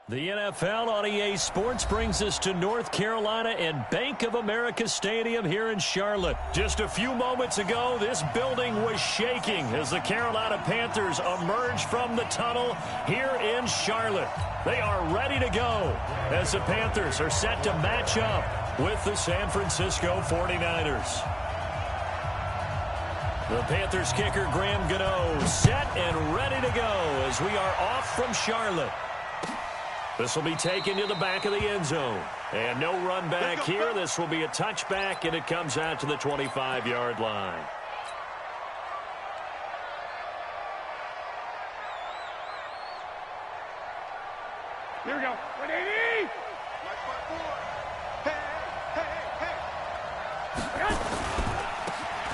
The NFL on EA Sports brings us to North Carolina and Bank of America Stadium here in Charlotte. Just a few moments ago, this building was shaking as the Carolina Panthers emerged from the tunnel here in Charlotte. They are ready to go as the Panthers are set to match up with the San Francisco 49ers. The Panthers kicker Graham Gano set and ready to go as we are off from Charlotte. This will be taken to the back of the end zone. And no run back here. This will be a touchback, and it comes out to the 25-yard line. Here we go. 180.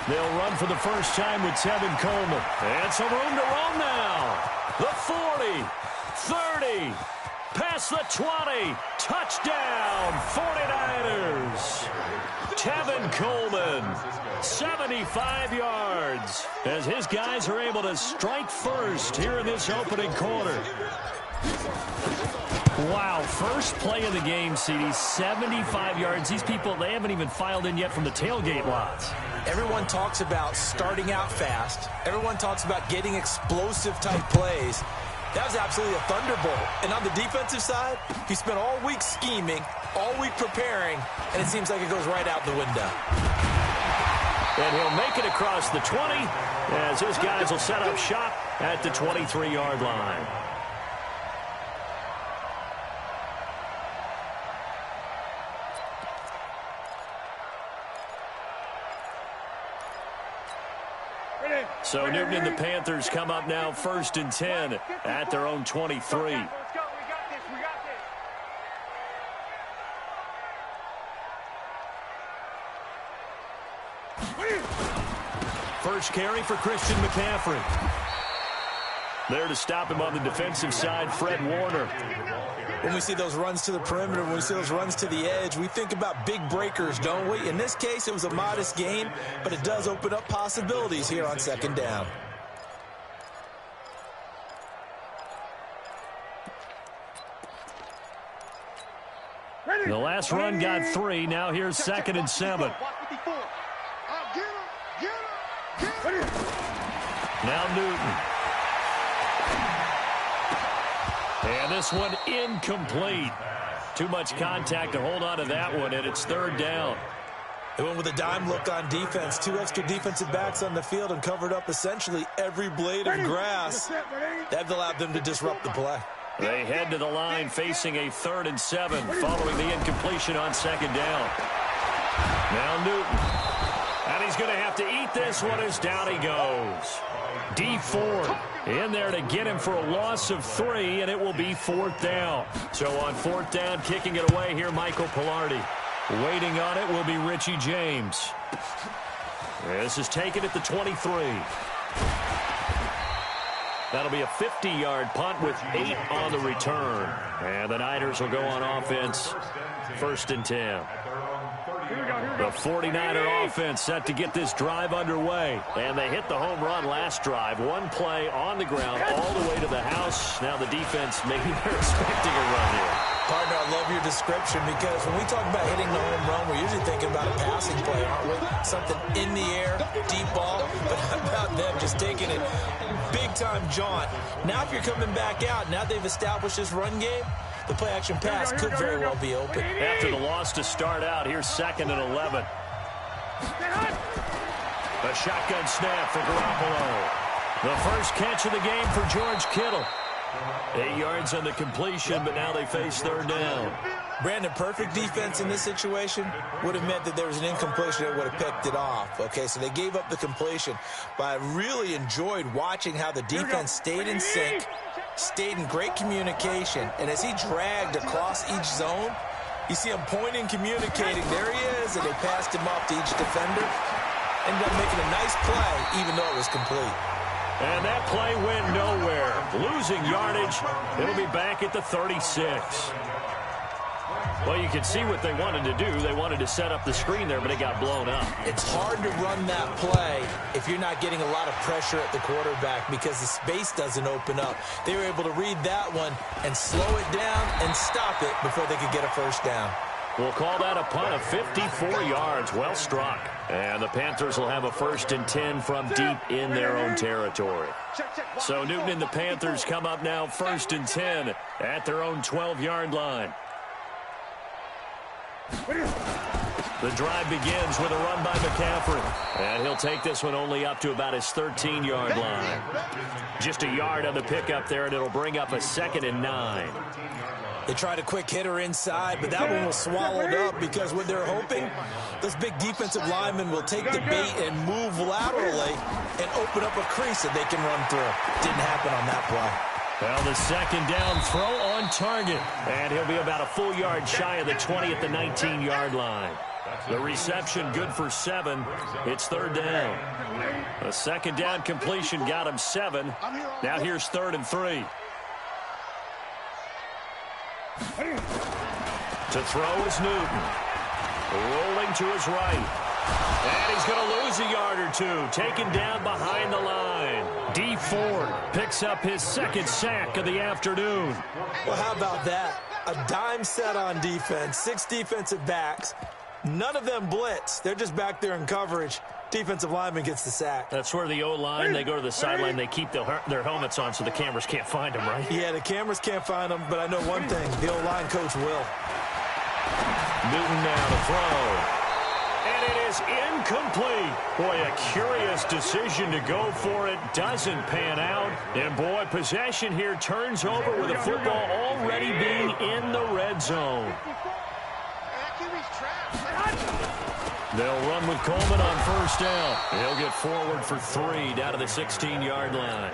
They'll run for the first time with Tevin Coleman. And some room to roam now. The 40, 30. Past the 20. Touchdown, 49ers. Tevin Coleman, 75 yards, as his guys are able to strike first here in this opening quarter. Wow, first play of the game, CD, 75 yards. These people, they haven't even filed in yet from the tailgate lots. Everyone talks about starting out fast. Everyone talks about getting explosive-type plays. That was absolutely a thunderbolt. And on the defensive side, he spent all week scheming, all week preparing, and it seems like it goes right out the window. And he'll make it across the 20 as his guys will set up shop at the 23-yard line. So Newton and the Panthers come up now 1st and 10 at their own 23. First carry for Christian McCaffrey. There to stop him on the defensive side, Fred Warner. When we see those runs to the perimeter, when we see those runs to the edge, we think about big breakers, don't we? In this case, it was a modest gain, but it does open up possibilities here on second down. The last run got 3. Now here's 2nd and 7. Now Newton. And this one incomplete. Too much contact to hold on to that one, and it's 3rd down. They went with a dime look on defense. 2 extra defensive backs on the field and covered up essentially every blade of grass. That allowed them to disrupt the play. They head to the line facing a 3rd and 7 following the incompletion on 2nd down. Now Newton. And he's going to have to eat this one as down he goes. D Ford in there to get him for a loss of 3, and it will be 4th down. So on 4th down, kicking it away here, Michael Pilardi. Waiting on it will be Richie James. This is taken at the 23. That'll be a 50-yard punt with 8 on the return. And the Niners will go on offense, 1st and 10. The 49er offense set to get this drive underway. And they hit the home run last drive. One play on the ground all the way to the house. Now the defense, maybe they're expecting a run here. Partner, I love your description because when we talk about hitting the home run, we're usually thinking about a passing play, aren't we? Something in the air, deep ball. But how about them just taking it big-time jaunt? Now if you're coming back out, now they've established this run game, the play-action pass could very well be open. After the loss to start out, here's 2nd and 11. A shotgun snap for Garoppolo. The first catch of the game for George Kittle. 8 yards on the completion, but now they face 3rd down. Brandon, perfect defense in this situation would have meant that there was an incompletion that would have picked it off. Okay, so they gave up the completion, but I really enjoyed watching how the defense stayed in sync, stayed in great communication, and as he dragged across each zone, you see him pointing, communicating. There he is, and they passed him off to each defender. Ended up making a nice play, even though it was complete. And that play went nowhere. Losing yardage. It'll be back at the 36. Well, you can see what they wanted to do. They wanted to set up the screen there, but it got blown up. It's hard to run that play if you're not getting a lot of pressure at the quarterback because the space doesn't open up. They were able to read that one and slow it down and stop it before they could get a first down. We'll call that a punt of 54 yards. Well struck. And the Panthers will have a 1st and 10 from deep in their own territory. So Newton and the Panthers come up now 1st and 10 at their own 12-yard line. The drive begins with a run by McCaffrey. And he'll take this one only up to about his 13-yard line. Just a yard on the pickup there, and it'll bring up a 2nd and 9. They tried a quick hitter inside, but that one was swallowed up because what they're hoping, this big defensive lineman will take the bait and move laterally and open up a crease that they can run through. Didn't happen on that play. Well, the 2nd down throw on target. And he'll be about a full yard shy of the 20 at the 19-yard line. The reception good for 7. It's 3rd down. The 2nd down completion got him 7. Now here's 3rd and 3. To throw is Newton. Rolling to his right. And he's going to lose a yard or 2. Taken down behind the line. D. Ford picks up his 2nd sack of the afternoon. Well, how about that? A dime set on defense. 6 defensive backs. None of them blitz. They're just back there in coverage. Defensive lineman gets the sack. That's where the O-line, they go to the sideline, they keep their helmets on so the cameras can't find them, right? Yeah, the cameras can't find them, but I know one thing. The O-line coach will. Newton now to throw. And it is incomplete. Boy, a curious decision to go for it. Doesn't pan out. And, boy, possession here turns over with the football already being in the red zone. They'll run with Coleman on 1st down. He'll get forward for 3 down to the 16-yard line.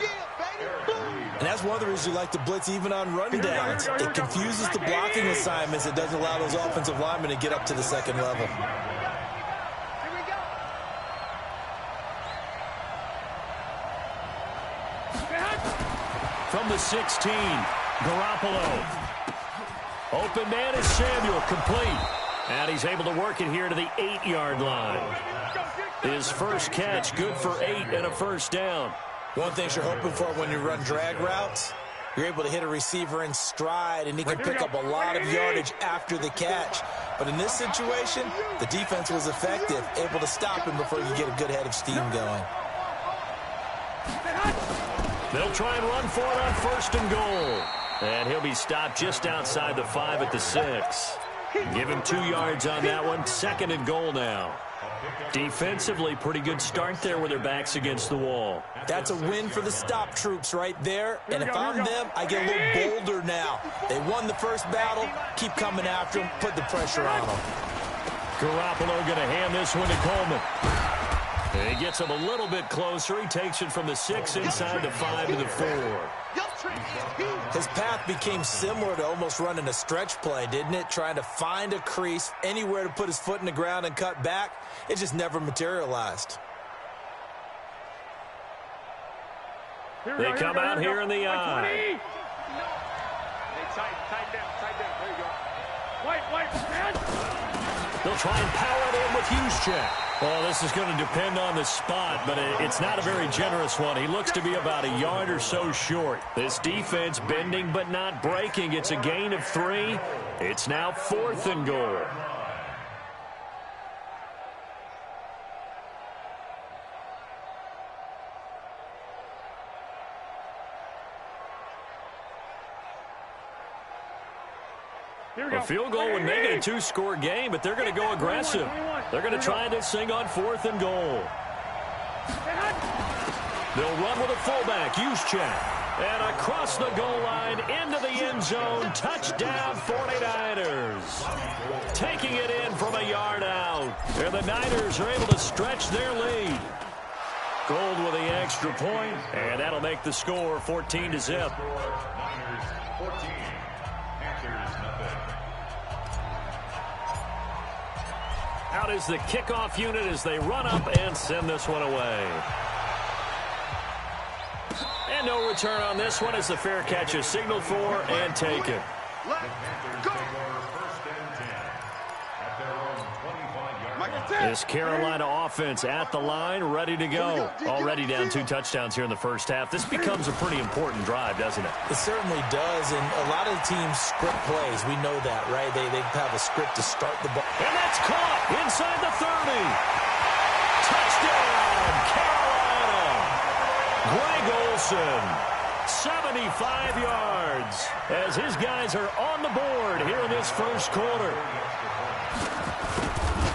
And that's one of the reasons you like to blitz even on run downs. It confuses the blocking assignments. It doesn't allow those offensive linemen to get up to the 2nd level. From the 16, Garoppolo. Open man is Samuel, complete. And he's able to work it here to the 8-yard line. His first catch, good for 8 and a 1st down. One thing you're hoping for when you run drag routes, you're able to hit a receiver in stride, and he can pick up a lot of yardage after the catch. But in this situation, the defense was effective, able to stop him before you get a good head of steam going. They'll try and run for it on 1st and goal. And he'll be stopped just outside the 5 at the 6. Give him 2 yards on that one. 2nd and goal now. Defensively, pretty good start there with their backs against the wall. That's a win for the stop troops right there. And if I'm them, I get a little bolder now. They won the first battle. Keep coming after them. Put the pressure on them. Garoppolo going to hand this one to Coleman. And he gets him a little bit closer. He takes it from the 6 inside the 5 to the 4. His path became similar to almost running a stretch play, didn't it? Trying to find a crease, anywhere to put his foot in the ground and cut back. It just never materialized. They come out here in the eye. They'll try and power it in with Juszczyk. Well, this is going to depend on the spot, but it's not a very generous one. He looks to be about a yard or so short. This defense bending but not breaking. It's a gain of 3. It's now 4th and goal. A field goal would make it a 2-score game, but they're going to go aggressive. They're going to try this thing on 4th and goal. They'll run with a fullback, Juszczyk. And across the goal line, into the end zone, touchdown 49ers. Taking it in from a yard out. And the Niners are able to stretch their lead. Gold with the extra point, and that'll make the score 14-0. Out is the kickoff unit as they run up and send this one away. And no return on this one as the fair catch is signaled for and taken. This Carolina offense at the line, ready to go. Already down 2 touchdowns here in the first half. This becomes a pretty important drive, doesn't it? It certainly does, and a lot of the teams script plays. We know that, right? They have a script to start the ball. And that's caught inside the 30. Touchdown, Carolina. Greg Olsen, 75 yards, as his guys are on the board here in this first quarter.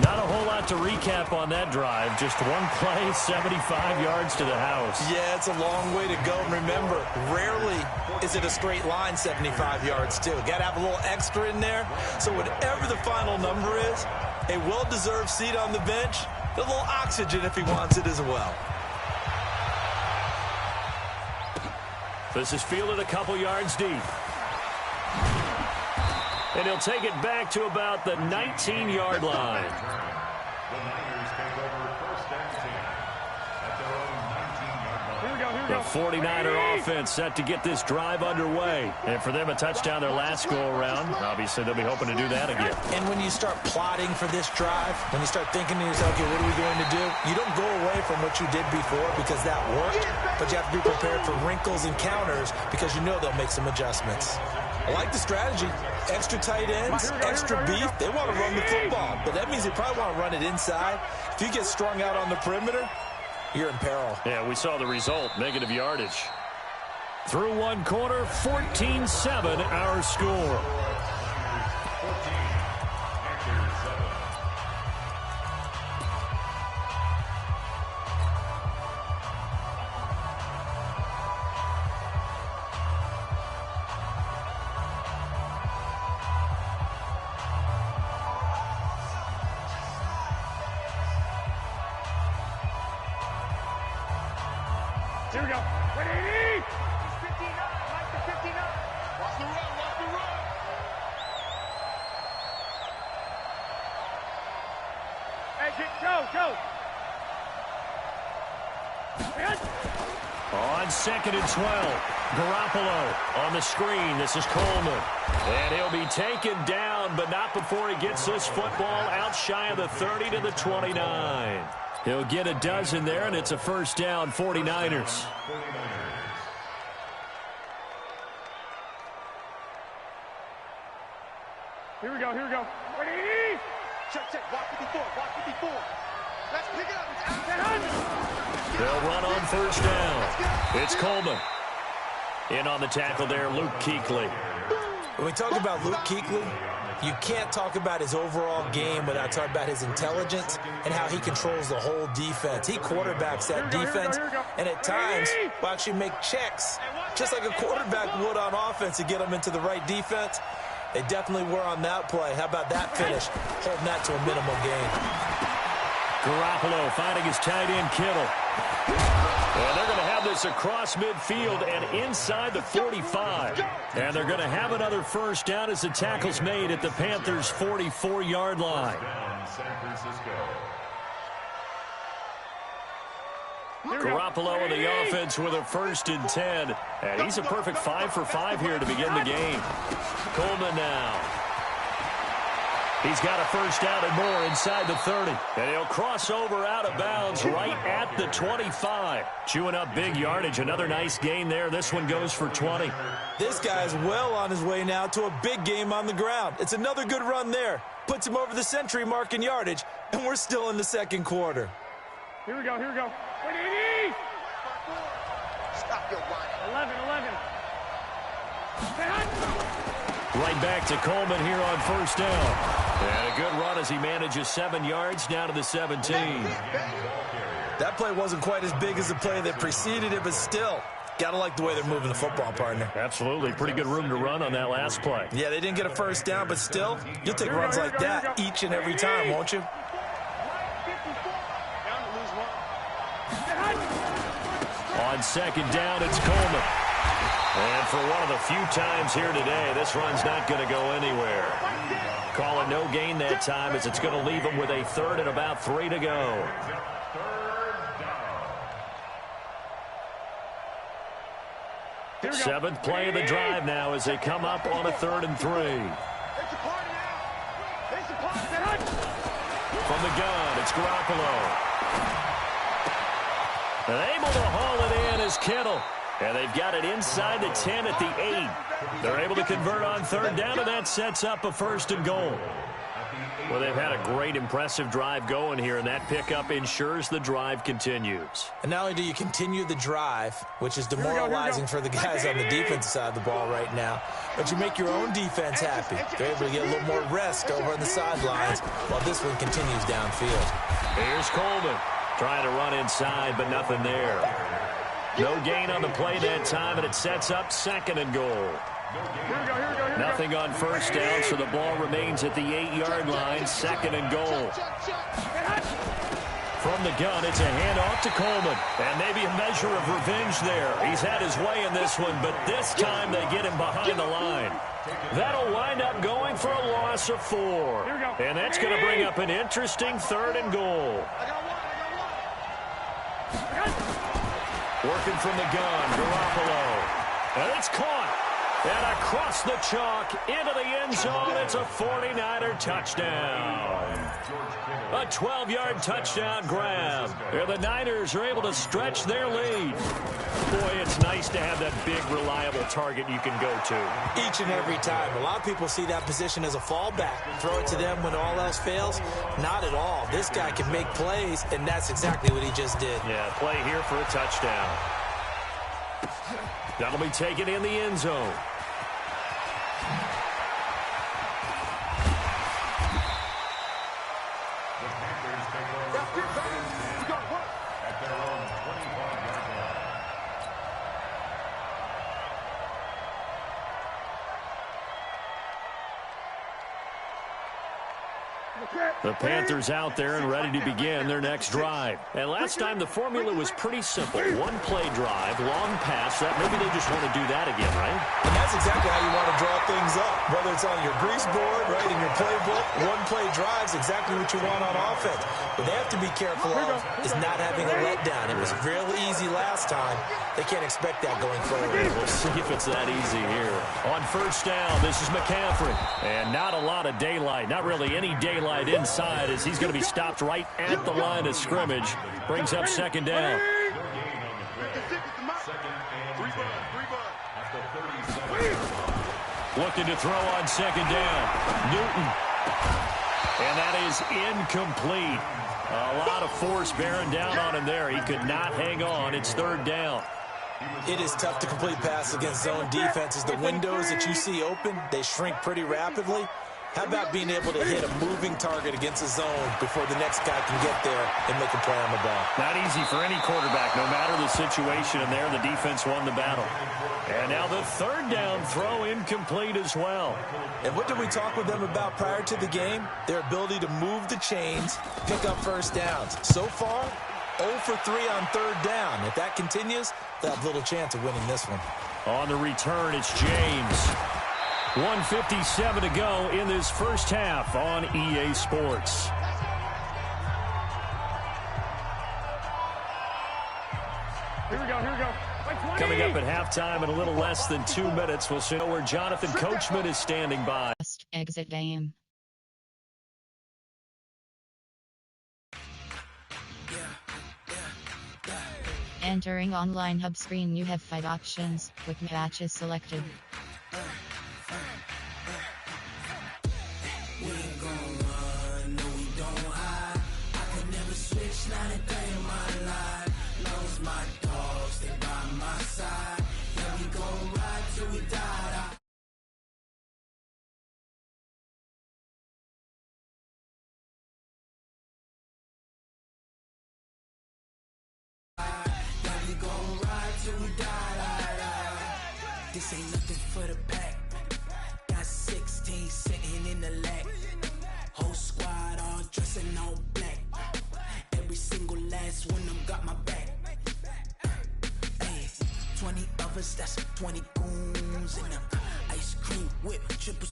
Not a whole lot to recap on that drive. Just one play, 75 yards to the house. Yeah, it's a long way to go. And remember, rarely is it a straight line 75 yards, too. Got to have a little extra in there. So whatever the final number is, a well-deserved seat on the bench, a little oxygen if he wants it as well. This is fielded a couple yards deep. And he'll take it back to about the 19-yard line. The 49er offense set to get this drive underway. And for them, a touchdown their last go-around. Obviously, they'll be hoping to do that again. And when you start plotting for this drive, when you start thinking to yourself, okay, what are we going to do? You don't go away from what you did before because that worked, but you have to be prepared for wrinkles and counters because you know they'll make some adjustments. I like the strategy. Extra tight ends, extra beef. They want to run the football, but that means they probably want to run it inside. If you get strung out on the perimeter, you're in peril. Yeah, we saw the result, negative yardage. Through one quarter, 14-7 our score. Here we go. 180! 59, Mike to 59. Watch the run, watch the run. Hey, go. On 2nd and 12, Garoppolo on the screen. This is Coleman. And he'll be taken down, but not before he gets this football out shy of the 30 to the 29. He'll get a dozen there, and it's a first down, 49ers. Here we go. 180! Check. Watch it before. Let's pick it up. It's out. They'll run on first down. It's Coleman. In on the tackle there, Luke Kuechly. When we talk about Luke Kuechly, you can't talk about his overall game without talking about his intelligence and how he controls the whole defense. He quarterbacks that defense, and at times will actually make checks, just like a quarterback would on offense to get them into the right defense. They definitely were on that play. How about that finish? Holding that to a minimal gain. Garoppolo finding his tight end, Kittle. And they're going to have this across midfield and inside the 45. And they're going to have another first down as the tackle's made at the Panthers' 44-yard line. Garoppolo in the offense with a 1st and 10. And he's a perfect 5 for 5 here to begin the game. Coleman now. He's got a first down and more inside the 30. And he'll cross over out of bounds right at the 25. Chewing up big yardage. Another nice gain there. This one goes for 20. This guy's well on his way now to a big game on the ground. It's another good run there. Puts him over the century mark in yardage. And we're still in the second quarter. Here we go. 180! Stop your line. 11. Right back to Coleman here on first down. And a good run as he manages 7 yards down to the 17. That play wasn't quite as big as the play that preceded it, but still, got to like the way they're moving the football, partner. Absolutely. Pretty good room to run on that last play. Yeah, they didn't get a first down, but still, you'll take runs like that each and every time, won't you? On second down, it's Coleman. And for one of the few times here today, this run's not going to go anywhere. Call it no gain that time as it's going to leave them with a 3rd and about 3 to go. Seventh play of the drive now as they come up on a 3rd and 3. From the gun, it's Garoppolo. And able to haul it in is Kittle. And they've got it inside the 10 at the 8. They're able to convert on third down, and that sets up a 1st and goal. Well, they've had a great, impressive drive going here, and that pickup ensures the drive continues. And not only do you continue the drive, which is demoralizing for the guys on the defensive side of the ball right now, but you make your own defense happy. They're able to get a little more rest over on the sidelines while this one continues downfield. Here's Coleman trying to run inside, but nothing there. No gain on the play that time, and it sets up 2nd and goal. Nothing on first down, so the ball remains at the 8-yard line, 2nd and goal. From the gun, it's a handoff to Coleman, and maybe a measure of revenge there. He's had his way in this one, but this time they get him behind the line. That'll wind up going for a loss of 4, and that's going to bring up an interesting 3rd and goal. Working from the gun, Garoppolo, and it's caught. And across the chalk, into the end zone, it's a 49er touchdown. A 12-yard touchdown grab. And the Niners are able to stretch their lead. Boy, it's nice to have that big, reliable target you can go to. Each and every time. A lot of people see that position as a fallback. Throw it to them when all else fails. Not at all. This guy can make plays, and that's exactly what he just did. Yeah, play here for a touchdown. That'll be taken in the end zone. The Panthers out there and ready to begin their next drive. And last time the formula was pretty simple. One-play drive, long pass. That maybe they just want to do that again, right? And that's exactly how you want to draw things up. Whether it's on your grease board, right, in your playbook, one-play drive's exactly what you want on offense. What they have to be careful of is not having a letdown. It was real easy last time. They can't expect that going forward. We'll see if it's that easy here. On first down, this is McCaffrey. And not a lot of daylight. Not really any daylight inside as he's going to be stopped right at the line of scrimmage. Brings up 2nd down. Looking to throw on 2nd down. Newton. And that is incomplete. A lot of force bearing down on him there. He could not hang on. It's 3rd down. It is tough to complete passes against zone defenses. The windows that you see open, they shrink pretty rapidly. How about being able to hit a moving target against a zone before the next guy can get there and make a play on the ball? Not easy for any quarterback, no matter the situation, and there the defense won the battle. And now the 3rd down throw incomplete as well. And what did we talk with them about prior to the game? Their ability to move the chains, pick up first downs. So far, 0 for 3 on 3rd down. If that continues, they'll have little chance of winning this one. On the return, it's James. 1:57 to go in this first half on EA Sports. Here we go. Coming up at halftime in a little less than 2 minutes, we'll see where Jonathan Coachman is standing by. Exit game. Entering online hub screen, you have 5 options. Quick matches selected. We ain't gon' run, no we don't hide. I could never switch, not a day in my life. Knows my dogs, stay by my side. Yeah, we gon' ride till we die. Yeah, we gon' ride till we die. This ain't nothing for the pack. Got 16 sitting in the lag. Whole squad all dressing all black. Every single last one of them got my back. Hey, 20 of us, that's 20 goons in them. Ice cream whip, triple.